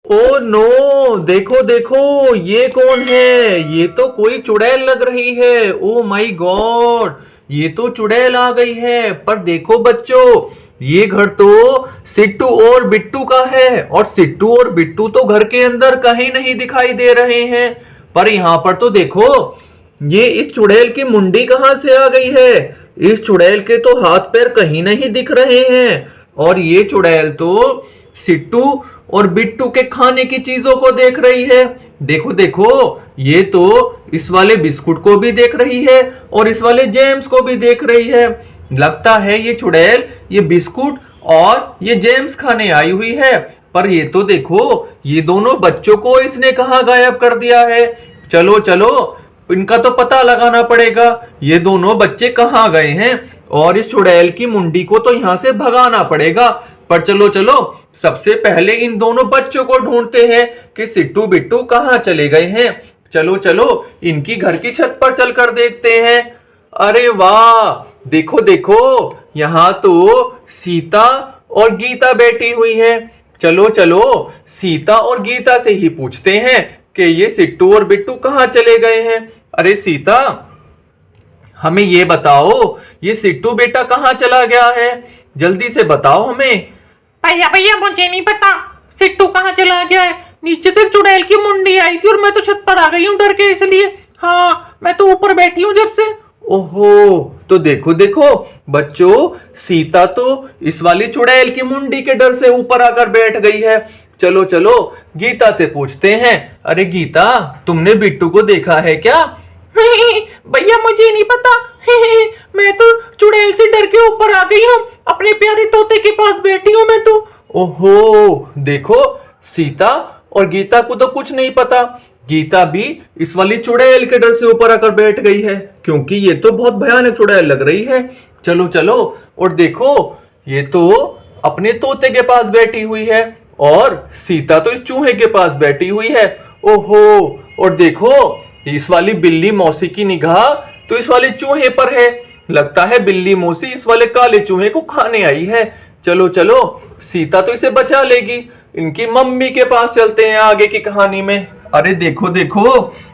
Oh no, देखो देखो, ये कौन है? ये तो कोई चुड़ैल लग रही है। ओ माई गॉड, ये तो चुड़ैल आ गई है। पर देखो बच्चों, ये घर तो सिट्टू और बिट्टू का है, और सिट्टू और बिट्टू तो घर के अंदर कहीं नहीं दिखाई दे रहे हैं। पर यहाँ पर तो देखो, ये इस चुड़ैल की मुंडी कहाँ से आ गई है? इस चुड़ैल के तो हाथ पैर कहीं नहीं दिख रहे हैं। और ये चुड़ैल तो सिट्टू और बिट्टू के खाने की चीजों को देख रही है। देखो देखो, ये तो इस वाले बिस्कुट को भी देख रही है और इस वाले जेम्स को भी देख रही है। लगता है ये चुड़ैल ये बिस्कुट और ये जेम्स खाने आई हुई है। पर ये तो देखो, ये दोनों बच्चों को इसने कहाँ गायब कर दिया है। चलो चलो, इनका तो पता लगाना पड़ेगा, ये दोनों बच्चे कहाँ गए हैं, और इस चुड़ैल की मुंडी को तो यहाँ से भगाना पड़ेगा। पर चलो चलो, सबसे पहले इन दोनों बच्चों को ढूंढते हैं कि सिट्टू बिट्टू कहाँ चले गए हैं। चलो चलो, इनकी घर की छत पर चलकर देखते हैं। अरे वाह, देखो देखो, यहाँ तो सीता और गीता बैठी हुई है। चलो चलो, सीता और गीता से ही पूछते हैं कि ये सिट्टू और बिट्टू कहाँ चले गए हैं। अरे सीता, हमें ये बताओ, ये सिट्टू बेटा कहाँ चला गया है? जल्दी से बताओ हमें। भैया भैया मुझे नहीं पता सिट्टू कहाँ चला गया है। नीचे तो एक चुड़ैल की मुंडी आई थी और मैं तो छत पर आ गई हूँ डर के, इसलिए। हाँ, मैं तो ऊपर बैठी हूँ जब से। ओहो, तो देखो देखो बच्चों, सीता तो इस वाली चुड़ैल की मुंडी के डर से ऊपर आकर बैठ गई है। चलो चलो, गीता से पूछते हैं। अरे गीता, तुमने बिट्टू को देखा है क्या? भैया मुझे नहीं पता। मैं तो चुड़ैल से डर के ऊपर आ गई हूँ, अपने प्यारे तोते के पास बैठी हूँ मैं तो। ओहो, देखो, सीता और गीता को तो कुछ नहीं पता। गीता भी इस वाली चुड़ैल के डर से ऊपर आकर बैठ गई है, क्योंकि ये तो बहुत भयानक चुड़ैल लग रही है। चलो चलो, और देखो, ये तो अपने तोते के पास बैठी हुई है, और सीता तो इस चूहे के पास बैठी हुई है। ओहो, और देखो, इस वाली बिल्ली मौसी की निगाह तो इस वाले चूहे पर है। लगता है बिल्ली मौसी इस वाले काले चूहे को खाने आई है। चलो चलो, सीता तो इसे बचा लेगी। इनकी मम्मी के पास चलते हैं आगे की कहानी में। अरे देखो देखो,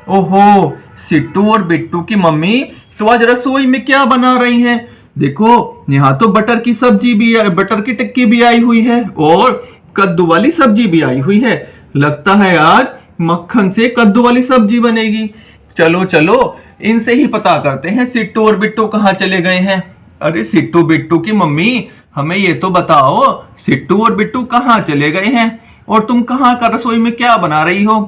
ओहो, सिट्टू और बिट्टू की मम्मी तो आज रसोई में क्या बना रही हैं? देखो, यहाँ तो बटर की सब्जी भी, बटर की टिक्की भी आई हुई है, और कद्दू वाली सब्जी भी आई हुई है। लगता है आज मक्खन से कद्दू वाली सब्जी बनेगी। चलो चलो, इनसे ही पता करते हैं सिट्टू और बिट्टू कहाँ चले गए हैं। अरे सिट्टू बिट्टू की मम्मी, हमें ये तो बताओ, सिट्टू और बिट्टू कहाँ चले गए हैं, और तुम कहाँ का रसोई में क्या बना रही हो?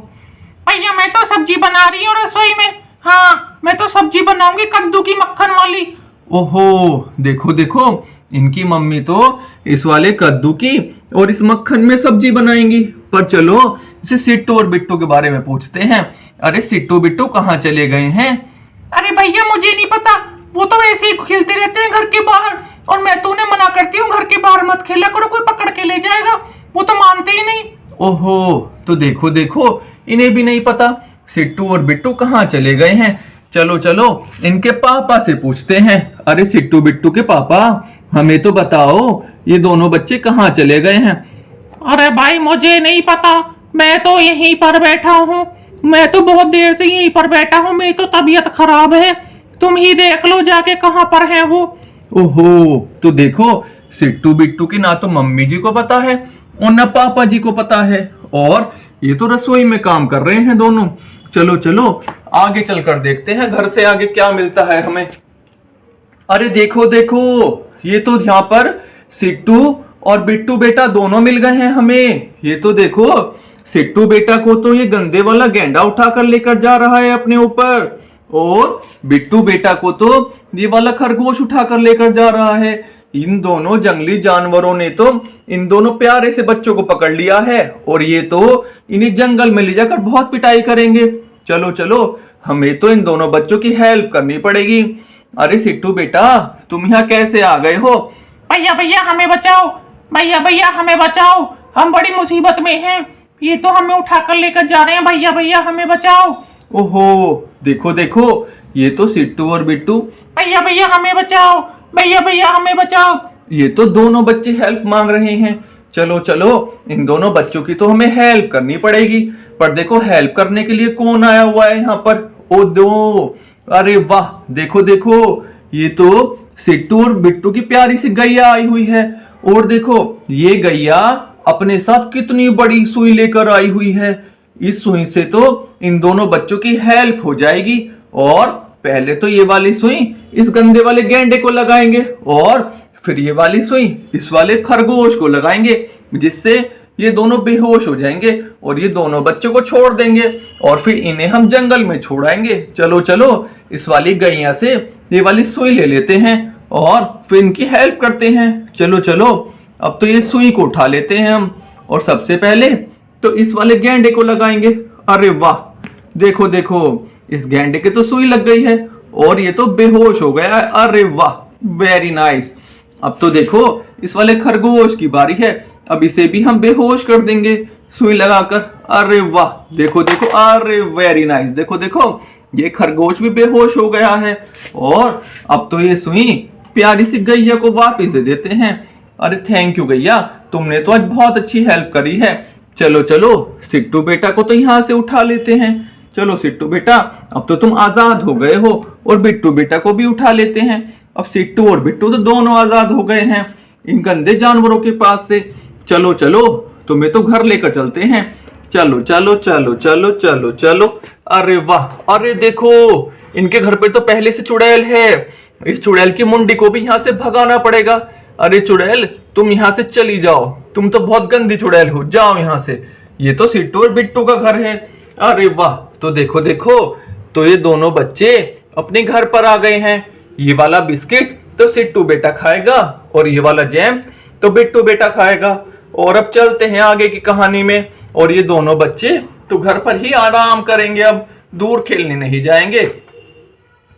भैया मैं तो सब्जी बना रही हूँ रसोई में। हाँ, मैं तो सब्जी बनाऊंगी कद्दू की मक्खन वाली। ओहो, देखो देखो, इनकी मम्मी तो इस वाले कद्दू की और इस मक्खन में सब्जी बनाएंगी। पर चलो, इसे सिट्टू और बिट्टू के बारे में पूछते हैं। अरे सिट्टू बिट्टू कहाँ चले गए हैं? अरे भैया मुझे नहीं पता, वो तो ऐसे ही खेलते रहते हैं घर के बाहर, और मैं तो उन्हें मना करती हूँ घर के बाहर मत खेला करो, कोई पकड़ के ले जाएगा। वो तो मानते ही नहीं। ओहो, तो देखो देखो, इन्हें भी नहीं पता सिट्टू और बिट्टू कहाँ चले गए हैं। चलो चलो, इनके पापा से पूछते हैं। अरे सिट्टू बिट्टू के पापा, हमें तो बताओ, ये दोनों बच्चे कहाँ चले गए हैं? अरे भाई मुझे नहीं पता, मैं तो यहीं पर बैठा हूँ। मैं तो बहुत देर से यहीं पर बैठा हूँ, मेरी तो तबीयत खराब है। तुम ही देख लो जाके कहाँ पर है वो। ओहो, तो देखो, सिट्टू बिट्टू की ना तो मम्मी जी को पता है और ना पापा जी को पता है, और ये तो रसोई में काम कर रहे हैं दोनों। चलो चलो, आगे चलकर देखते हैं घर से आगे क्या मिलता है हमें। अरे देखो देखो, ये तो यहाँ पर सिट्टू और बिट्टू बेटा दोनों मिल गए हैं हमें। ये तो देखो, सिट्टू बेटा को तो ये गंदे वाला गेंडा उठाकर लेकर जा रहा है अपने ऊपर, और बिट्टू बेटा को तो ये वाला खरगोश उठाकर लेकर जा रहा है। इन दोनों जंगली जानवरों ने तो इन दोनों प्यारे से बच्चों को पकड़ लिया है, और ये तो इन्हें जंगल में ले जाकर बहुत पिटाई करेंगे। चलो चलो, हमें तो इन दोनों बच्चों की हेल्प करनी पड़ेगी। अरे सिट्टू बेटा, तुम यहाँ कैसे आ गए हो? भैया भैया हमें बचाओ, भैया भैया हमें बचाओ, हम बड़ी मुसीबत में हैं। ये तो हमें उठाकर लेकर जा रहे हैं, भैया भैया हमें बचाओ। ओहो, देखो देखो, ये तो सिट्टू और बिट्टू। भैया भैया हमें बचाओ, भैया भैया हमें बचाओ। ये तो दोनों बच्चे हेल्प मांग रहे हैं। चलो चलो इन दोनों बच्चों की तो हमें हेल्प करनी पड़ेगी। पर देखो हेल्प करने के लिए कौन आया हुआ है यहाँ पर? ओ दो, अरे वाह, देखो देखो, ये तो सिट्टू और बिट्टू की प्यारी सी गैया आई हुई है। और देखो ये गैया अपने साथ कितनी बड़ी सुई लेकर आई हुई है। इस सुई से तो इन दोनों बच्चों की हेल्प हो जाएगी। और पहले तो ये वाली सुई इस गंदे वाले गेंडे को लगाएंगे और फिर ये वाली सुई इस वाले खरगोश को लगाएंगे, जिससे ये दोनों बेहोश हो जाएंगे और ये दोनों बच्चों को छोड़ देंगे और फिर इन्हें हम जंगल में छोड़ाएंगे। चलो चलो इस वाली गैया से ये वाली सुई ले लेते हैं और फिर इनकी हेल्प करते हैं। चलो चलो अब तो ये सुई को उठा लेते हैं हम और सबसे पहले तो इस वाले गेंडे को लगाएंगे। अरे वाह, देखो देखो, इस गेंडे के तो सुई लग गई है और ये तो बेहोश हो गया है। अरे वाह, वेरी नाइस। अब तो देखो इस वाले खरगोश की बारी है, अब इसे भी हम बेहोश कर देंगे सुई लगाकर। अरे वाह, देखो देखो, अरे वेरी नाइस, देखो देखो, ये खरगोश भी बेहोश हो गया है। और अब तो ये सुई प्यारी सी गैया को वापस दे देते हैं। अरे थैंक यू गैया, तुमने तो आज बहुत अच्छी हेल्प करी है। चलो चलो सिट्टू बेटा को तो यहाँ से उठा लेते हैं। चलो सिट्टू बेटा, अब तो तुम आजाद हो गए हो और बिट्टू बेटा को भी उठा लेते हैं। अब सिट्टू और बिट्टू तो दोनों आजाद हो गए हैं इन गंदे जानवरों के पास से। चलो चलो तुम्हें तो घर लेकर चलते हैं। चलो चलो चलो चलो चलो चलो। अरे वाह, अरे देखो, इनके घर पे तो पहले से चुड़ैल है। इस चुड़ैल की मुंडी को भी यहाँ से भगाना पड़ेगा। अरे चुड़ैल, तुम यहाँ से चली जाओ, तुम तो बहुत गंदी चुड़ैल हो, जाओ यहाँ से। ये तो सिट्टू और बिट्टू का घर है। अरे वाह, तो देखो देखो, तो ये दोनों बच्चे अपने घर पर आ गए हैं। ये वाला बिस्किट तो सिट्टू बेटा खाएगा और ये वाला जेम्स तो बिट्टू बेटा खाएगा। और अब चलते हैं आगे की कहानी में। और ये दोनों बच्चे तो घर पर ही आराम करेंगे, अब दूर खेलने नहीं जाएंगे।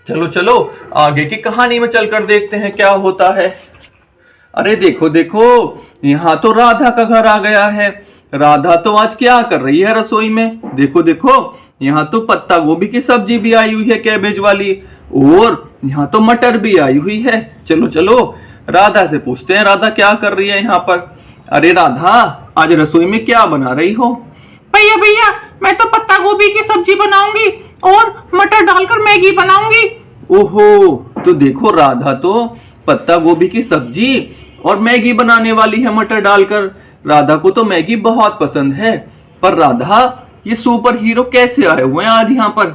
चलो चलो आगे की कहानी में चलकर देखते हैं क्या होता है। अरे देखो देखो, यहाँ तो राधा का घर आ गया है। राधा तो आज क्या कर रही है रसोई में? देखो देखो, यहाँ तो पत्ता गोभी की सब्जी भी आई हुई है, कैबेज वाली, और यहाँ तो मटर भी आई हुई है। चलो चलो राधा से पूछते हैं राधा क्या कर रही है यहाँ पर। अरे राधा, आज रसोई में क्या बना रही हो? भैया भैया, मैं तो पत्ता गोभी की सब्जी बनाऊंगी और मटर डालकर मैगी बनाऊंगी। ओहो, तो देखो राधा तो पत्ता गोभी की सब्जी और मैगी बनाने वाली है मटर डालकर। राधा को तो मैगी बहुत पसंद है। पर राधा, ये सुपर हीरो कैसे आए हुए हैं आज यहाँ पर?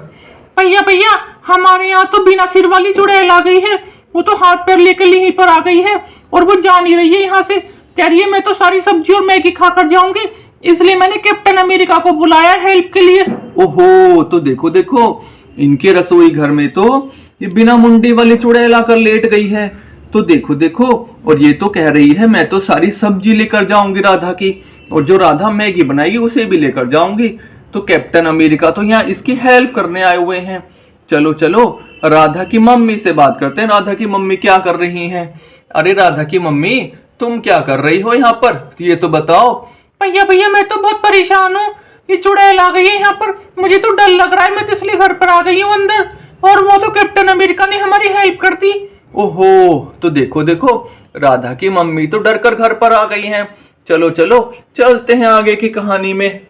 भैया भैया, हमारे यहाँ तो बिना सिर वाली चुड़ैल आ गई है। वो तो हाथ पैर लेकर यहीं पर आ गई है और वो जा नहीं रही है यहाँ से। कह रही है मैं तो सारी सब्जी और मैगी खाकर जाऊंगी, इसलिए मैंने कैप्टन अमेरिका को बुलाया हेल्प के लिए। ओहो, तो देखो देखो, इनके रसोई घर में तो ये बिना मुंडी वाली चुड़ैल आकर लेट गई है। तो देखो देखो, और ये तो कह रही है मैं तो सारी सब्जी लेकर जाऊंगी राधा की, और जो राधा मैगी बनाएगी उसे भी लेकर जाऊंगी। तो कैप्टन अमेरिका तो यहाँ इसकी हेल्प करने आए हुए हैं। चलो चलो राधा की मम्मी से बात करते हैं, राधा की मम्मी क्या कर रही हैं। अरे राधा की मम्मी, तुम क्या कर रही हो यहाँ पर, ये तो बताओ। भैया भैया, मैं तो बहुत परेशान हूँ, ये चुड़ैल आ गई है यहाँ पर, मुझे तो डर लग रहा है, मैं तो इसलिए घर पर आ गई हूँ अंदर। और वो तो कैप्टन अमेरिका ने हमारी हेल्प कर दी। ओहो, तो देखो देखो, राधा की मम्मी तो डर कर घर पर आ गई हैं। चलो चलो चलते हैं आगे की कहानी में।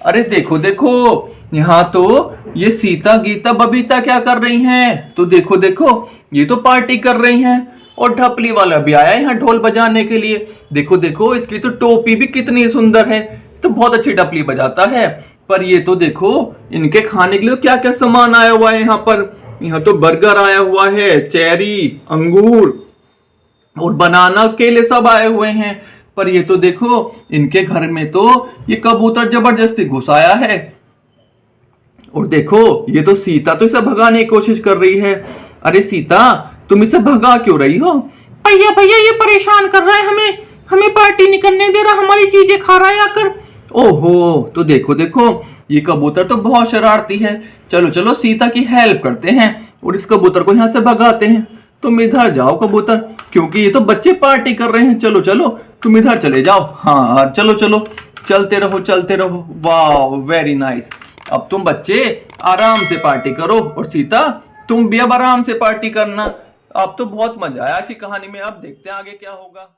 अरे देखो देखो, यहाँ तो ये सीता गीता बबीता क्या कर रही हैं? तो देखो देखो, ये तो पार्टी कर रही हैं और ढपली वाला भी आया है यहाँ ढोल बजाने के लिए। देखो देखो, इसकी तो टोपी भी कितनी सुंदर है, तो बहुत अच्छी ढपली बजाता है। पर ये तो देखो, इनके खाने के लिए क्या क्या सामान आया हुआ है यहाँ पर। यहाँ तो बर्गर आया हुआ है, चेरी, अंगूर और बनाना, केले सब आए हुए हैं। पर ये तो देखो, इनके घर में तो ये कबूतर जबरदस्ती घुस आया है। और देखो, ये तो सीता तो इसे भगाने की कोशिश कर रही है। अरे सीता, तुम इसे भगा क्यों रही हो? भैया भैया, ये परेशान कर रहा है हमें, हमें पार्टी नहीं करने दे रहा, हमारी चीजें खा रहा है आकर। ओहो, तो देखो देखो, ये कबूतर तो बहुत शरारती है। चलो चलो सीता की हेल्प करते हैं और इस कबूतर को यहाँ से भगाते हैं। तुम इधर जाओ कबूतर, क्योंकि ये तो बच्चे पार्टी कर रहे हैं। चलो चलो तुम इधर चले जाओ। हाँ चलो चलो, चलते रहो चलते रहो। वाह, वेरी नाइस। अब तुम बच्चे आराम से पार्टी करो और सीता तुम भी अब आराम से पार्टी करना। अब तो बहुत मजा आया अच्छी कहानी में। अब देखते हैं आगे क्या होगा।